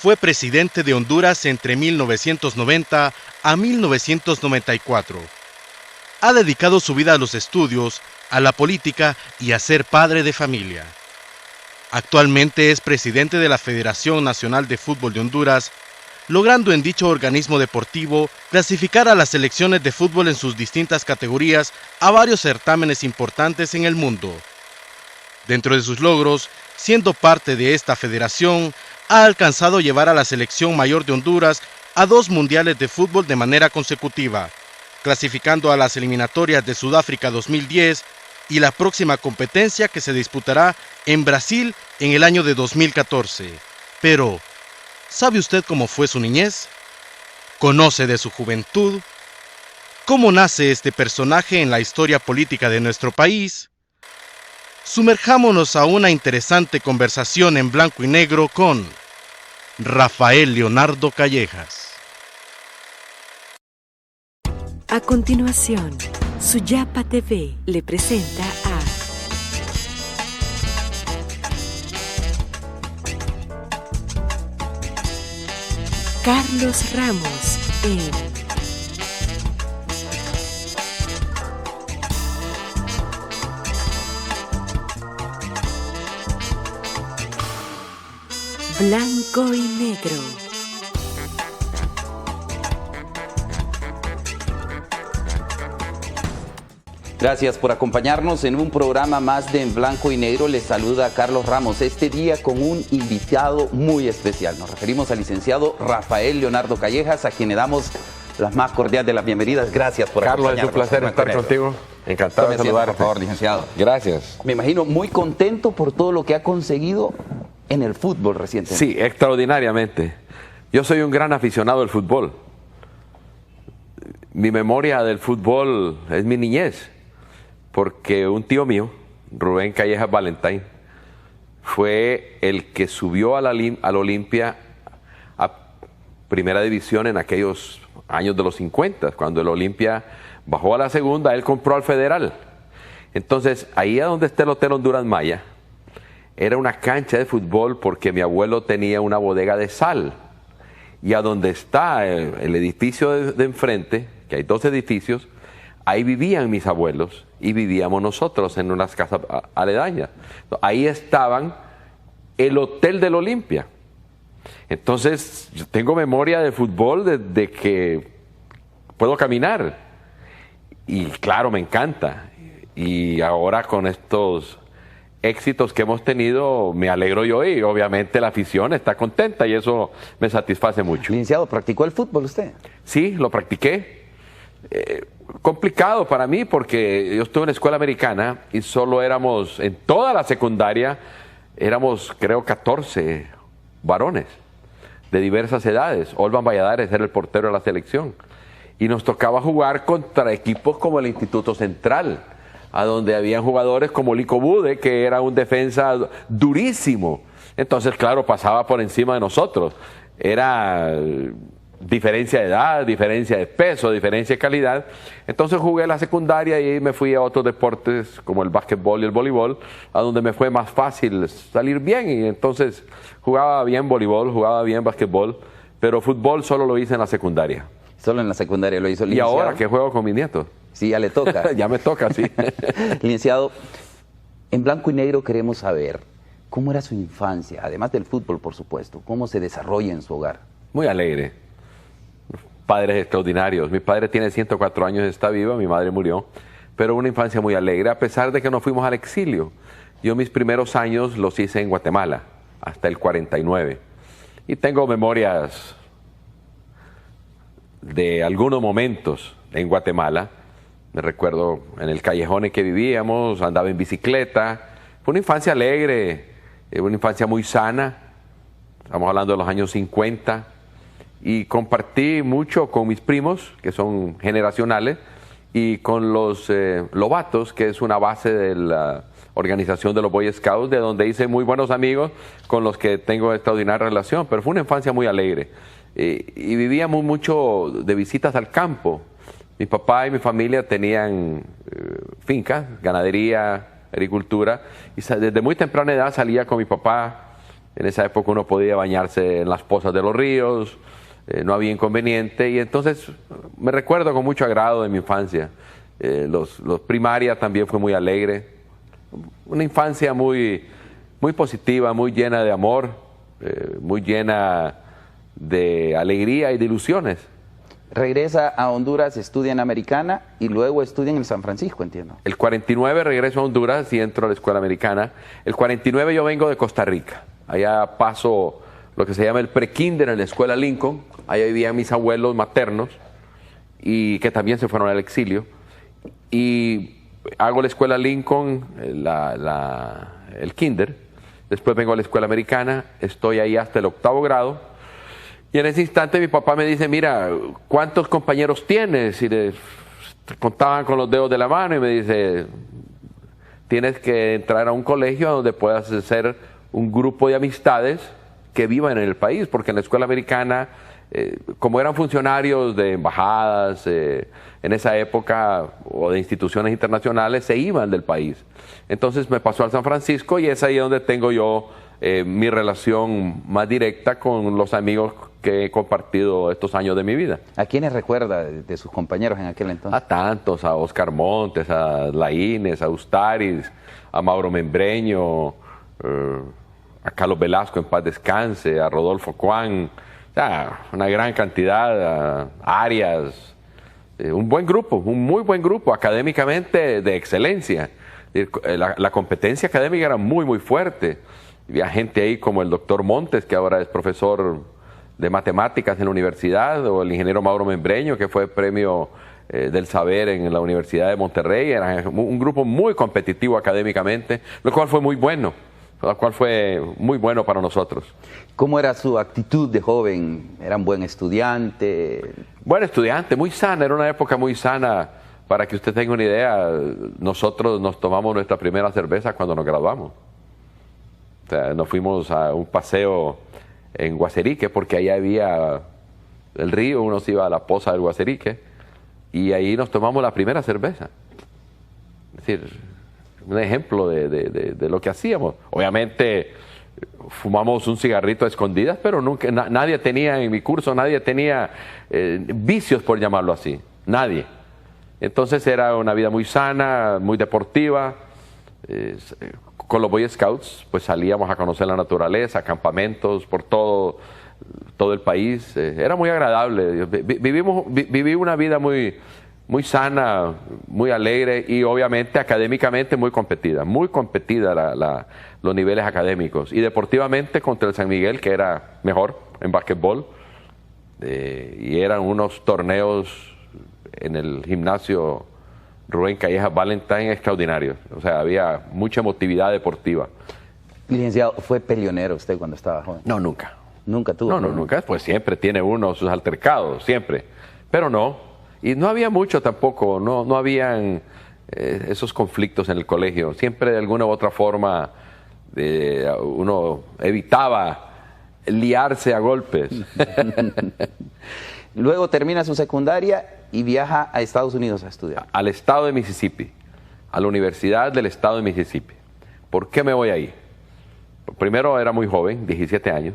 fue presidente de Honduras entre 1990 a 1994. Ha dedicado su vida a los estudios, a la política y a ser padre de familia. Actualmente es presidente de la Federación Nacional de Fútbol de Honduras, logrando en dicho organismo deportivo clasificar a las selecciones de fútbol en sus distintas categorías a varios certámenes importantes en el mundo. Dentro de sus logros, siendo parte de esta federación, ha alcanzado llevar a la selección mayor de Honduras a 2 mundiales de fútbol de manera consecutiva, clasificando a las eliminatorias de Sudáfrica 2010 y la próxima competencia que se disputará en Brasil en el año de 2014. Pero, ¿sabe usted cómo fue su niñez? ¿Conoce de su juventud? ¿Cómo nace este personaje en la historia política de nuestro país? Sumerjámonos a una interesante conversación en blanco y negro con Rafael Leonardo Callejas. A continuación, Suyapa TV le presenta a Carlos Ramos en Blanco y Negro. Gracias por acompañarnos en un programa más de En Blanco y Negro. Les saluda Carlos Ramos, este día con un invitado muy especial. Nos referimos al licenciado Rafael Leonardo Callejas, a quien le damos las más cordiales de las bienvenidas. Gracias por acompañarnos. Carlos, es un placer estar contigo. Encantado de saludarte. Por favor, licenciado. Gracias. Me imagino muy contento por todo lo que ha conseguido en el fútbol recientemente. Sí, extraordinariamente. Yo soy un gran aficionado del fútbol. Mi memoria del fútbol es mi niñez, porque un tío mío, Rubén Callejas Valentín, fue el que subió a la Olimpia a primera división en aquellos años de los 50, cuando el Olimpia bajó a la segunda, él compró al Federal. Entonces, ahí a donde está el Hotel Honduras Maya, era una cancha de fútbol porque mi abuelo tenía una bodega de sal. Y a donde está el edificio de enfrente, que hay 2 edificios, ahí vivían mis abuelos y vivíamos nosotros en unas casas aledañas. Ahí estaban el Hotel del Olimpia. Entonces, yo tengo memoria de fútbol desde que puedo caminar. Y claro, me encanta. Y ahora con estos éxitos que hemos tenido, me alegro yo y obviamente la afición está contenta y eso me satisface mucho. Licenciado, ¿practicó el fútbol usted? Sí, lo practiqué. Complicado para mí porque yo estuve en la escuela americana y solo éramos, en toda la secundaria, éramos creo 14 varones de diversas edades. Olvan Valladares era el portero de la selección y nos tocaba jugar contra equipos como el Instituto Central, a donde habían jugadores como Lico Bude, que era un defensa durísimo. Entonces, claro, pasaba por encima de nosotros. Era diferencia de edad, diferencia de peso, diferencia de calidad. Entonces jugué la secundaria y me fui a otros deportes como el básquetbol y el voleibol, a donde me fue más fácil salir bien. Y entonces jugaba bien voleibol, jugaba bien básquetbol, pero fútbol solo lo hice en la secundaria. Solo en la secundaria lo hizo, Y licenciado. ahora que juego con mis nietos. Sí, ya le toca. Ya me toca, sí. Licenciado, en Blanco y Negro queremos saber cómo era su infancia, además del fútbol, por supuesto, cómo se desarrolla en su hogar. Muy alegre. Padres extraordinarios. Mi padre tiene 104 años, está vivo, mi madre murió, pero una infancia muy alegre, a pesar de que nos fuimos al exilio. Yo mis primeros años los hice en Guatemala, hasta el 49. Y tengo memorias de algunos momentos en Guatemala. Me recuerdo en el callejón en que vivíamos, andaba en bicicleta. Fue una infancia alegre, una infancia muy sana. Estamos hablando de los años 50. Y compartí mucho con mis primos, que son generacionales, y con los Lobatos, que es una base de la organización de los Boy Scouts, de donde hice muy buenos amigos con los que tengo extraordinaria relación. Pero fue una infancia muy alegre. Y vivíamos mucho de visitas al campo. Mi papá y mi familia tenían fincas, ganadería, agricultura, y desde muy temprana edad salía con mi papá En esa época uno podía bañarse en las pozas de los ríos, no había inconveniente, y entonces me recuerdo con mucho agrado de mi infancia. Los primaria también fue muy alegre, una infancia muy, muy positiva, muy llena de amor, muy llena de alegría y de ilusiones. Regresa a Honduras, estudia en Americana y luego estudia en el San Francisco, entiendo. El 49 regreso a Honduras y entro a la escuela americana. El 49 yo vengo de Costa Rica. Allá paso lo que se llama el pre-kinder en la escuela Lincoln. Allá vivían mis abuelos maternos y que también se fueron al exilio. Y hago la escuela Lincoln, el kinder. Después vengo a la escuela americana. Estoy ahí hasta el 8º grado. Y en ese instante mi papá me dice, mira, ¿cuántos compañeros tienes? Y les contaban con los dedos de la mano y me dice, tienes que entrar a un colegio donde puedas hacer un grupo de amistades que vivan en el país, porque en la escuela americana, como eran funcionarios de embajadas en esa época o de instituciones internacionales, se iban del país. Entonces me pasó al San Francisco y es ahí donde tengo yo mi relación más directa con los amigos que he compartido estos años de mi vida. ¿A quiénes recuerda de sus compañeros en aquel entonces? A tantos, a Oscar Montes, a Laínez, a Ustaris, a Mauro Membreño, a Carlos Velasco en paz descanse, a Rodolfo Cuán, una gran cantidad, a Arias, un buen grupo, un muy buen grupo, académicamente de excelencia. La competencia académica era muy, muy fuerte. Había gente ahí como el doctor Montes, que ahora es profesor de matemáticas en la universidad, o el ingeniero Mauro Membreño, que fue premio del saber en la Universidad de Monterrey. Era un grupo muy competitivo académicamente, lo cual fue muy bueno, para nosotros. ¿Cómo era su actitud de joven? ¿Era un buen estudiante? Buen estudiante, muy sana, era una época muy sana. Para que usted tenga una idea, nosotros nos tomamos nuestra primera cerveza cuando nos graduamos. O sea, nos fuimos a un paseo en Guaserique, porque ahí había el río, uno se iba a la poza del Guaserique, y ahí nos tomamos la primera cerveza. Es decir, un ejemplo de lo que hacíamos. Obviamente fumamos un cigarrito a escondidas, pero nunca, nadie tenía, en mi curso, nadie tenía vicios, por llamarlo así. Nadie. Entonces era una vida muy sana, muy deportiva. Con los Boy Scouts, pues salíamos a conocer la naturaleza, campamentos por todo el país. Era muy agradable. Viví una vida muy, muy sana, muy alegre y obviamente académicamente muy competida los niveles académicos. Y deportivamente contra el San Miguel, que era mejor en básquetbol. Y eran unos torneos en el gimnasio Rubén Callejas Valentine extraordinario. O sea, había mucha emotividad deportiva. Licenciado, ¿fue peleonero usted cuando estaba joven? No, nunca. ¿Nunca tuvo? No, nunca. Pues siempre tiene uno sus altercados, siempre. Pero no. Y no había mucho tampoco. No habían esos conflictos en el colegio. Siempre de alguna u otra forma uno evitaba liarse a golpes. Luego termina su secundaria y viaja a Estados Unidos a estudiar. Al estado de Mississippi, a la Universidad del Estado de Mississippi. ¿Por qué me voy ahí? Primero era muy joven, 17 años,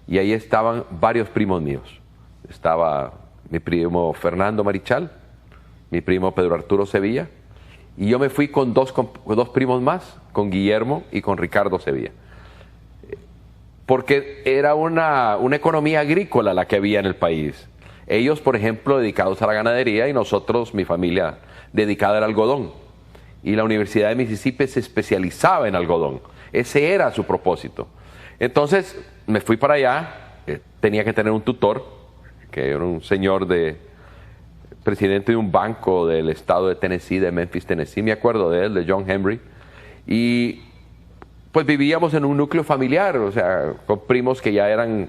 y ahí estaban varios primos míos. Estaba mi primo Fernando Marichal, mi primo Pedro Arturo Sevilla, y yo me fui con dos primos más, con Guillermo y con Ricardo Sevilla. Porque era una economía agrícola la que había en el país. Ellos, por ejemplo, dedicados a la ganadería y nosotros, mi familia, dedicada al algodón. Y la Universidad de Mississippi se especializaba en algodón. Ese era su propósito. Entonces, me fui para allá, tenía que tener un tutor, que era un señor presidente de un banco del estado de Tennessee, de Memphis, Tennessee, me acuerdo de él, de John Henry. Y pues vivíamos en un núcleo familiar, o sea, con primos que ya eran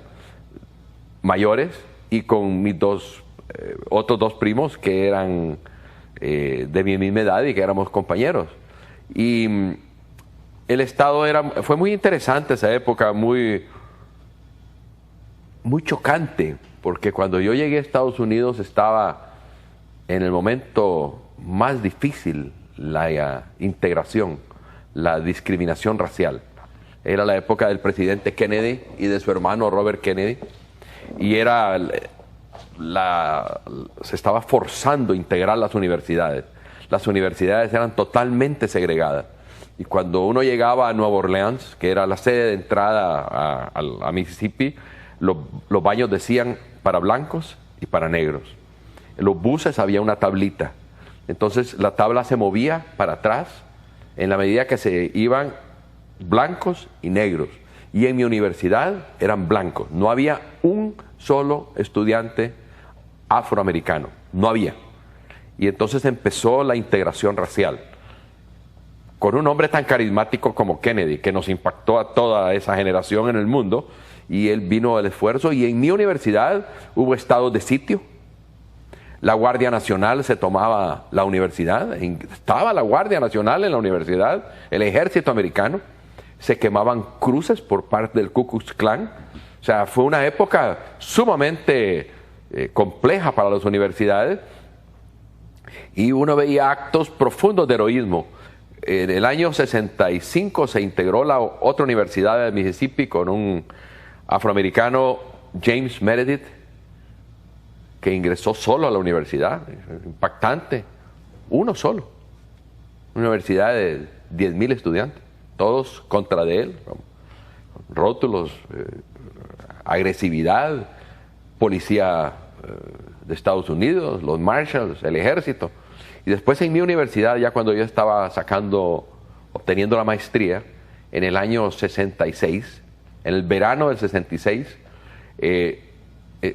mayores, y con mis otros dos primos que eran de mi misma edad y que éramos compañeros. Y el estado fue muy interesante esa época, muy chocante, porque cuando yo llegué a Estados Unidos estaba en el momento más difícil la integración, la discriminación racial. Era la época del presidente Kennedy y de su hermano Robert Kennedy. Y se estaba forzando a integrar las universidades. Las universidades eran totalmente segregadas. Y cuando uno llegaba a Nueva Orleans, que era la sede de entrada a Mississippi, los baños decían para blancos y para negros. En los buses había una tablita. Entonces la tabla se movía para atrás en la medida que se iban blancos y negros. Y en mi universidad eran blancos. No había un solo estudiante afroamericano. No había. Y entonces empezó la integración racial. Con un hombre tan carismático como Kennedy, que nos impactó a toda esa generación en el mundo, y él vino al esfuerzo. Y en mi universidad hubo estados de sitio. La Guardia Nacional se tomaba la universidad. Estaba la Guardia Nacional en la universidad, el ejército americano. Se quemaban cruces por parte del Ku Klux Klan. O sea, fue una época sumamente compleja para las universidades. Y uno veía actos profundos de heroísmo. En el año 65 se integró la otra universidad de Mississippi con un afroamericano, James Meredith, que ingresó solo a la universidad. Impactante. Uno solo. Una universidad de 10,000 estudiantes. Todos contra de él. Rótulos, agresividad, policía de Estados Unidos, los Marshalls, el ejército. Y después en mi universidad, ya cuando yo estaba obteniendo la maestría, en el año 66, en el verano del 66,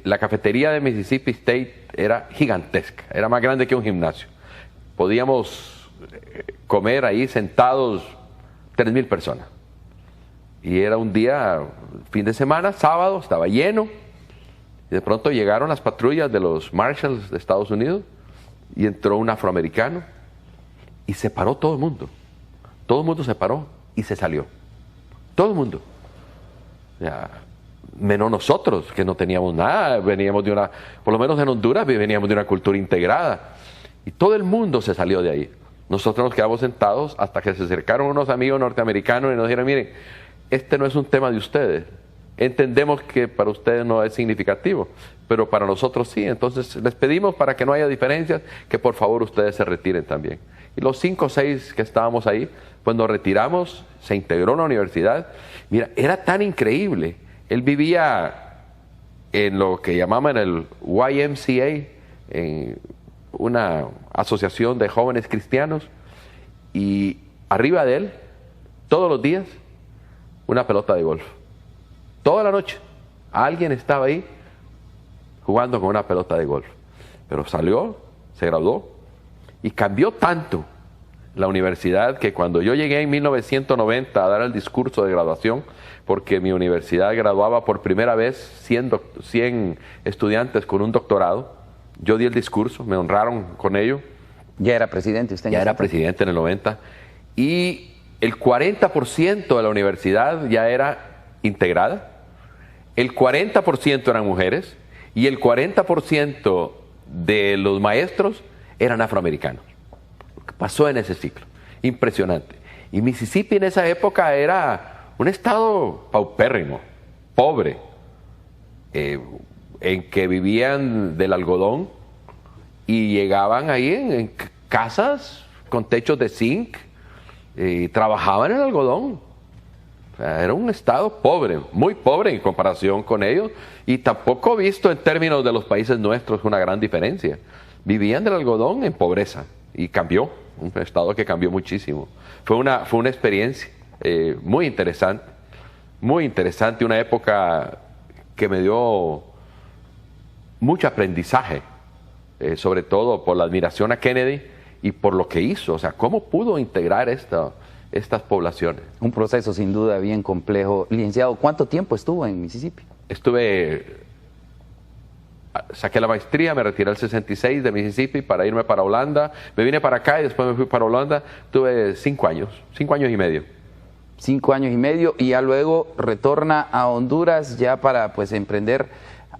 la cafetería de Mississippi State era gigantesca, era más grande que un gimnasio. Podíamos comer ahí sentados 3,000 personas. Y era un día, fin de semana, sábado, estaba lleno. Y de pronto llegaron las patrullas de los Marshalls de Estados Unidos y entró un afroamericano y se paró todo el mundo. Todo el mundo se paró y se salió. Todo el mundo. Ya, menos nosotros, que no teníamos nada, veníamos de por lo menos en Honduras veníamos de una cultura integrada. Y todo el mundo se salió de ahí. Nosotros nos quedamos sentados hasta que se acercaron unos amigos norteamericanos y nos dijeron, miren, este no es un tema de ustedes. Entendemos que para ustedes no es significativo, pero para nosotros sí. Entonces les pedimos, para que no haya diferencias, que por favor ustedes se retiren también. Y los 5 o 6 que estábamos ahí, pues nos retiramos, se integró en la universidad. Mira, era tan increíble. Él vivía en lo que llamaban el YMCA, en una asociación de jóvenes cristianos, y arriba de él, todos los días, una pelota de golf. Toda la noche, alguien estaba ahí jugando con una pelota de golf. Pero salió, se graduó, y cambió tanto la universidad que cuando yo llegué en 1990 a dar el discurso de graduación, porque mi universidad graduaba por primera vez 100 estudiantes con un doctorado, yo di el discurso, me honraron con ello. ¿Ya era presidente usted? Ya era presidente en el 90. Y el 40% de la universidad ya era integrada, el 40% eran mujeres y el 40% de los maestros eran afroamericanos. Lo que pasó en ese ciclo, impresionante. Y Mississippi en esa época era un estado paupérrimo, pobre, en que vivían del algodón y llegaban ahí en casas con techos de zinc y trabajaban en el algodón. Era un estado pobre, muy pobre en comparación con ellos, y tampoco visto en términos de los países nuestros una gran diferencia. Vivían del algodón en pobreza y cambió, un estado que cambió muchísimo. Fue una experiencia muy interesante, una época que me dio mucho aprendizaje, sobre todo por la admiración a Kennedy y por lo que hizo, o sea, cómo pudo integrar estas poblaciones. Un proceso sin duda bien complejo. Licenciado, ¿cuánto tiempo estuvo en Mississippi? Saqué la maestría, me retiré el 66 de Mississippi para irme para Holanda. Me vine para acá y después me fui para Holanda. Tuve 5 años y medio. 5 años y medio, y ya luego retorna a Honduras ya para pues emprender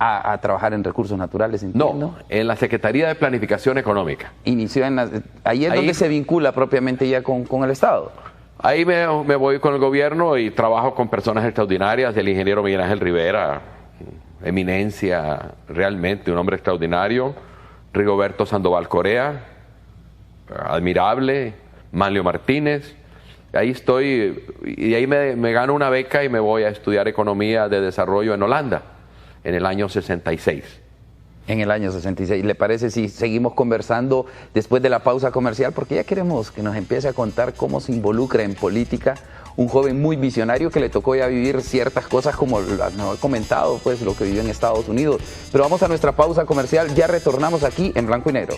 a trabajar en recursos naturales, entiendo. No, en la Secretaría de Planificación Económica. Inició ahí es donde se vincula propiamente ya con el Estado. Ahí me voy con el gobierno y trabajo con personas extraordinarias, el ingeniero Miguel Ángel Rivera, eminencia, realmente un hombre extraordinario, Rigoberto Sandoval Correa, admirable, Manlio Martínez. Ahí estoy, y ahí me gano una beca y me voy a estudiar Economía de Desarrollo en Holanda, en el año 66. En el año 66. ¿Le parece si seguimos conversando después de la pausa comercial? Porque ya queremos que nos empiece a contar cómo se involucra en política un joven muy visionario que le tocó ya vivir ciertas cosas como nos he comentado, pues lo que vivió en Estados Unidos. Pero vamos a nuestra pausa comercial, ya retornamos aquí en Blanco y Negro.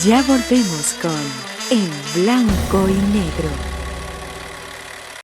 Ya volvemos con En Blanco y Negro.